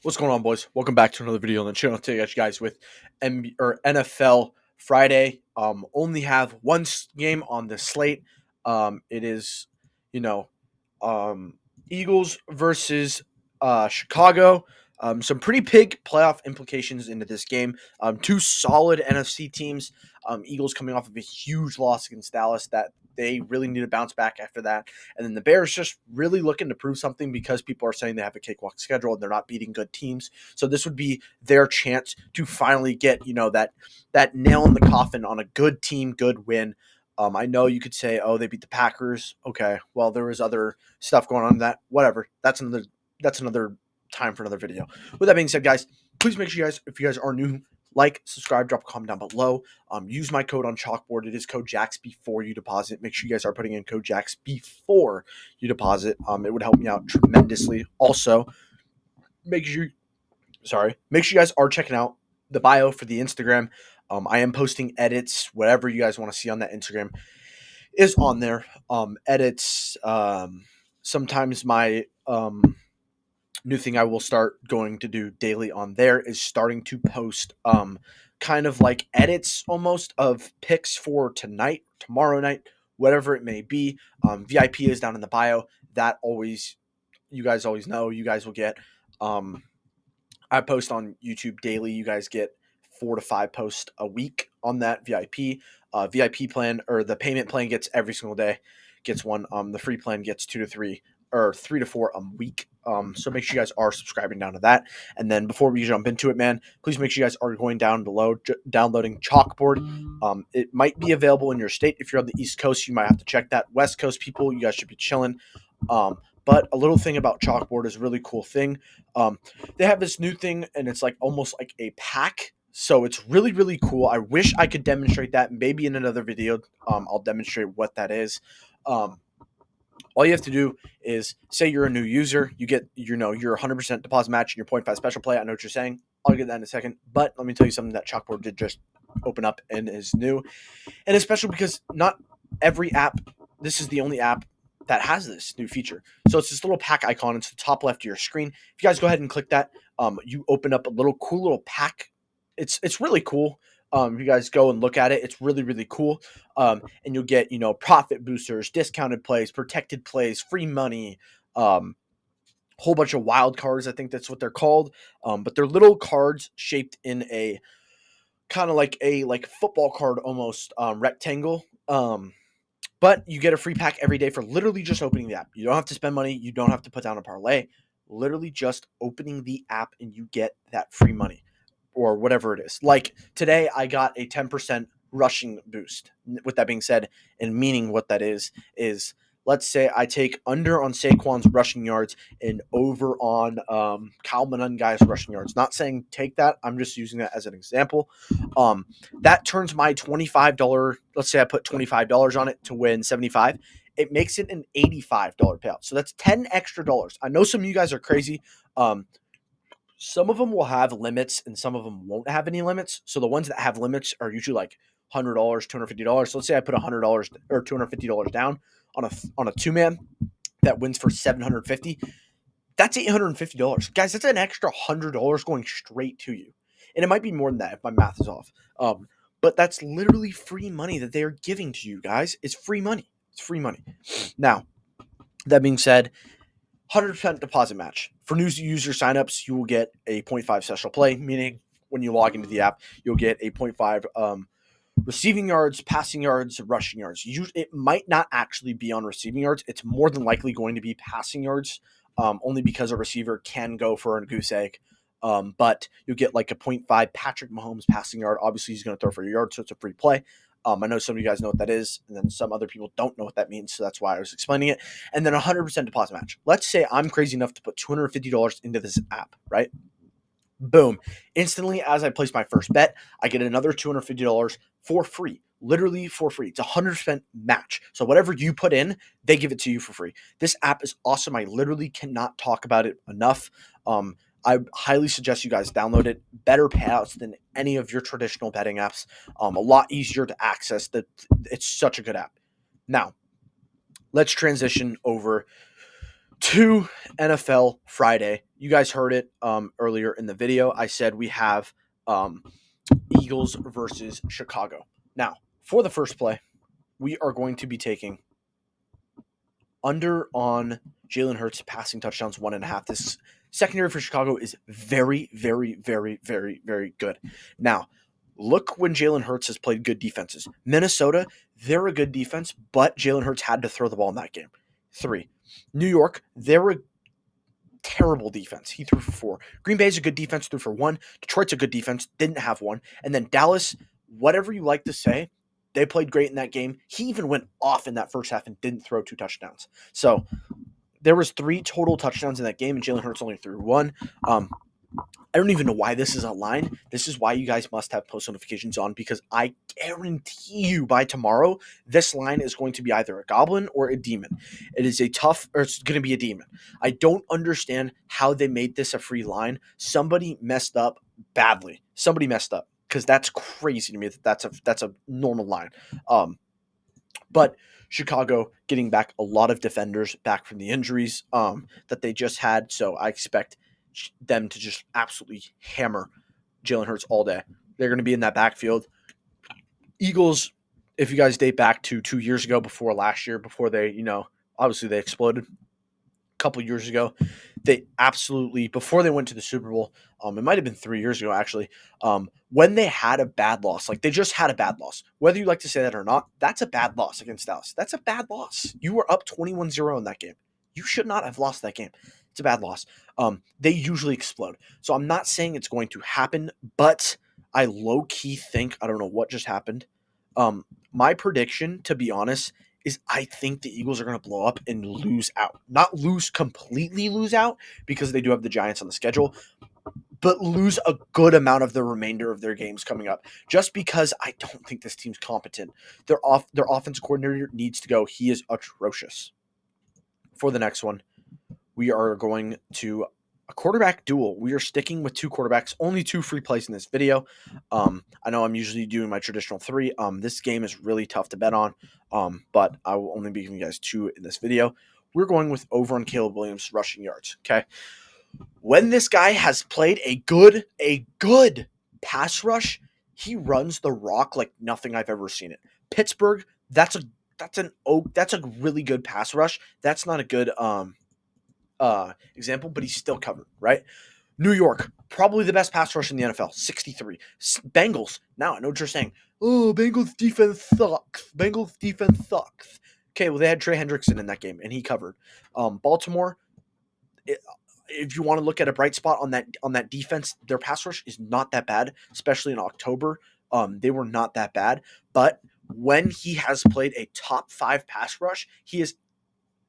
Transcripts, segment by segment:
What's going on, boys? Welcome back to another video on the channel. Today, I got you guys with NFL Friday. Only have one game on the slate. It is, you know, Eagles versus Chicago. Some pretty big playoff implications into this game. Two solid NFC teams. Eagles coming off of a huge loss against Dallas that they really need to bounce back after that. And then the Bears just really looking to prove something because people are saying they have a cakewalk schedule and they're not beating good teams. So this would be their chance to finally get, that nail in the coffin on a good team, good win. I know you could say, oh, they beat the Packers. Okay, well, there was other stuff going on that. Whatever. That's another time for another video. With that being said, guys, please make sure you guys, if you guys are new, like, subscribe, drop a comment down below. Use my code on Chalkboard. It is code JAX before you deposit. Make sure you guys are putting in code JAX before you deposit. It would help me out tremendously. Also, make sure you guys are checking out the bio for the Instagram. I am posting edits, whatever you guys want to see on that Instagram is on there. Edits. Sometimes my new thing I will start going to do daily on there is starting to post kind of like edits almost of picks for tonight, tomorrow night, whatever it may be. VIP is down in the bio. That always, you guys always know, you guys will get. I post on YouTube daily. You guys get 4 to 5 posts a week on that VIP. VIP plan, or the payment plan, gets every single day, gets one. The free plan gets 2 to 3 or 3 to 4 a week. So make sure you guys are subscribing down to that. And then before we jump into it, man, please make sure you guys are going down below, downloading Chalkboard. It might be available in your state. If you're on the East Coast, you might have to check that. West Coast people, you guys should be chilling. But a little thing about Chalkboard is a really cool thing. They have this new thing, and it's like almost like a pack. So it's really, really cool. I wish I could demonstrate that. Maybe in another video, I'll demonstrate what that is. All you have to do is say you're a new user. You get, your 100% deposit match and your 0.5 special play. I know what you're saying. I'll get that in a second. But let me tell you something that Chalkboard did just open up and is new. And it's special because not every app, this is the only app that has this new feature. So it's this little pack icon. It's the top left of your screen. If you guys go ahead and click that, you open up a cool little pack. It's really cool. If you guys go and look at it, it's really, really cool. And you'll get, profit boosters, discounted plays, protected plays, free money, whole bunch of wild cards. I think that's what they're called. But they're little cards shaped in a kind of like a football card almost, rectangle. But you get a free pack every day for literally just opening the app. You don't have to spend money. You don't have to put down a parlay. Literally just opening the app and you get that free money or whatever it is. Like today, I got a 10% rushing boost. With that being said, and meaning what that is let's say I take under on Saquon's rushing yards and over on Kyle Monungai's rushing yards. Not saying take that. I'm just using that as an example. That turns my $25, let's say I put $25 on it to win 75. It makes it an $85 payout. So that's 10 extra dollars. I know some of you guys are crazy. Some of them will have limits and some of them won't have any limits. So the ones that have limits are usually like $100, $250. So let's say I put $100 or $250 down on a two-man that wins for $750. That's $850. Guys, that's an extra $100 going straight to you. And it might be more than that if my math is off. But that's literally free money that they are giving to you guys. It's free money. It's free money. Now, that being said, 100% deposit match. For new user signups, you will get a 0.5 special play, meaning when you log into the app, you'll get a 0.5 receiving yards, passing yards, rushing yards. It might not actually be on receiving yards. It's more than likely going to be passing yards, only because a receiver can go for a goose egg. But you'll get like a 0.5 Patrick Mahomes passing yard. Obviously, he's going to throw for your yard, so it's a free play. I know some of you guys know what that is, and then some other people don't know what that means, so that's why I was explaining it. And then 100% deposit match. Let's say I'm crazy enough to put $250 into this app, right? Boom. Instantly, as I place my first bet, I get another $250 for free. Literally for free. It's a 100% match. So whatever you put in, they give it to you for free. This app is awesome. I literally cannot talk about it enough. I highly suggest you guys download it. Better payouts than any of your traditional betting apps. A lot easier to access. It's such a good app. Now, let's transition over to NFL Friday. you guys heard it earlier in the video. I said we have Eagles versus Chicago. Now, for the first play, we are going to be taking under on Jalen Hurts passing touchdowns 1.5. This secondary for Chicago is very, very, very, very, very good. Now, look when Jalen Hurts has played good defenses. Minnesota, they're a good defense, but Jalen Hurts had to throw the ball in that game. 3. New York, they're a terrible defense. He threw for 4. Green Bay's a good defense, threw for 1. Detroit's a good defense, didn't have 1. And then Dallas, whatever you like to say, they played great in that game. He even went off in that first half and didn't throw 2 touchdowns. So there was 3 total touchdowns in that game, and Jalen Hurts only threw 1. I don't even know why this is a line. This is why you guys must have post notifications on, because I guarantee you by tomorrow, this line is going to be either a goblin or a demon. It is it's going to be a demon. I don't understand how they made this a free line. Somebody messed up badly. Somebody messed up, because that's crazy to me that's a normal line. But Chicago getting back a lot of defenders back from the injuries that they just had, so I expect them to just absolutely hammer Jalen Hurts all day. They're going to be in that backfield. Eagles, if you guys date back to 2 years ago, before last year, before they, obviously they exploded a couple years ago, they absolutely, before they went to the Super Bowl, it might have been 3 years ago actually, when they had a bad loss, like they just had a bad loss, whether you like to say that or not, that's a bad loss against Dallas. That's a bad loss. You were up 21-0 in that game. You should not have lost that game. It's a bad loss. They usually explode. So I'm not saying it's going to happen, but I low-key think, I don't know what just happened. My prediction, to be honest, is I think the Eagles are going to blow up and lose out. Not completely lose out, because they do have the Giants on the schedule, but lose a good amount of the remainder of their games coming up, just because I don't think this team's competent. Their offensive coordinator needs to go. He is atrocious. For the next one, we are going to a quarterback duel. We are sticking with 2 quarterbacks, only 2 free plays in this video. I know I'm usually doing my traditional 3. This game is really tough to bet on, but I will only be giving you guys 2 in this video. We're going with over on Caleb Williams rushing yards, okay? When this guy has played a good pass rush, he runs the rock like nothing I've ever seen it. Pittsburgh, that's a really good pass rush. That's not a good example, but he's still covered, right? New York, probably the best pass rush in the NFL, 63. Bengals, now I know what you're saying. Oh, Bengals defense sucks. Bengals defense sucks. Okay, well, they had Trey Hendrickson in that game, and he covered. Baltimore, if you want to look at a bright spot on that defense, their pass rush is not that bad, especially in October. They were not that bad, but when he has played a top 5 pass rush, he has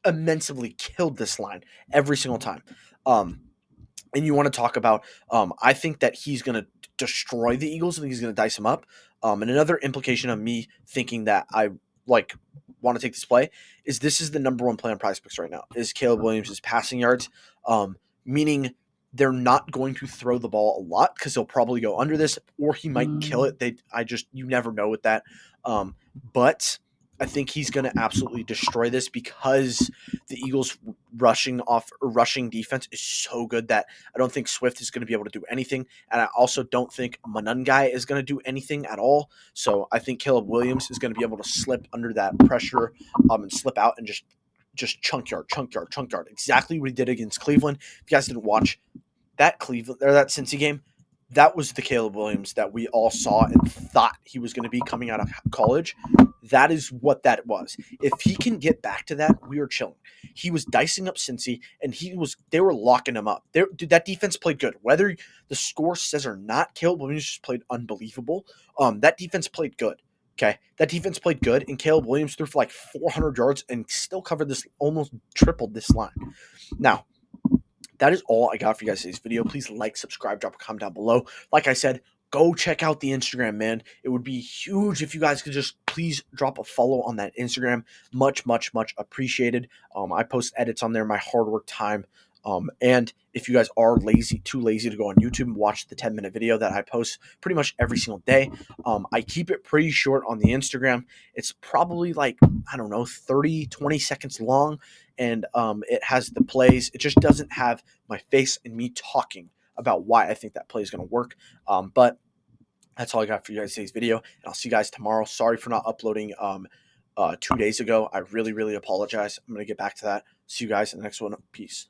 immensely killed this line every single time. And you want to talk about, I think that he's going to destroy the Eagles. I think he's going to dice them up. And another implication of me thinking that I want to take this play is this is the number 1 play on Prizepicks right now, is Caleb Williams' passing yards, meaning they're not going to throw the ball a lot, because he'll probably go under this, or he might kill it. You never know with that. But I think he's going to absolutely destroy this, because the Eagles' rushing defense is so good that I don't think Swift is going to be able to do anything. And I also don't think Manungai is going to do anything at all. So I think Caleb Williams is going to be able to slip under that pressure and slip out and just chunk yard. Exactly what he did against Cleveland. If you guys didn't watch that Cincy game, that was the Caleb Williams that we all saw and thought he was going to be coming out of college. That is what that was. If he can get back to that, we are chilling. He was dicing up Cincy, and they were locking him up. Dude, that defense played good. Whether the score says or not, Caleb Williams just played unbelievable. That defense played good. Okay, that defense played good, and Caleb Williams threw for like 400 yards and still covered this, almost tripled this line. Now, that is all I got for you guys today's video. Please like, subscribe, drop a comment down below. Like I said, go check out the Instagram, man. It would be huge if you guys could just please drop a follow on that Instagram. Much, much, much appreciated. I post edits on there, my hard work time. And if you guys are too lazy to go on YouTube and watch the 10-minute video that I post pretty much every single day, I keep it pretty short on the Instagram. It's probably like, I don't know, 30, 20 seconds long, and it has the plays. It just doesn't have my face and me talking about why I think that play is going to work. But that's all I got for you guys today's video, and I'll see you guys tomorrow. Sorry for not uploading 2 days ago. I really, really apologize. I'm going to get back to that. See you guys in the next one. Peace.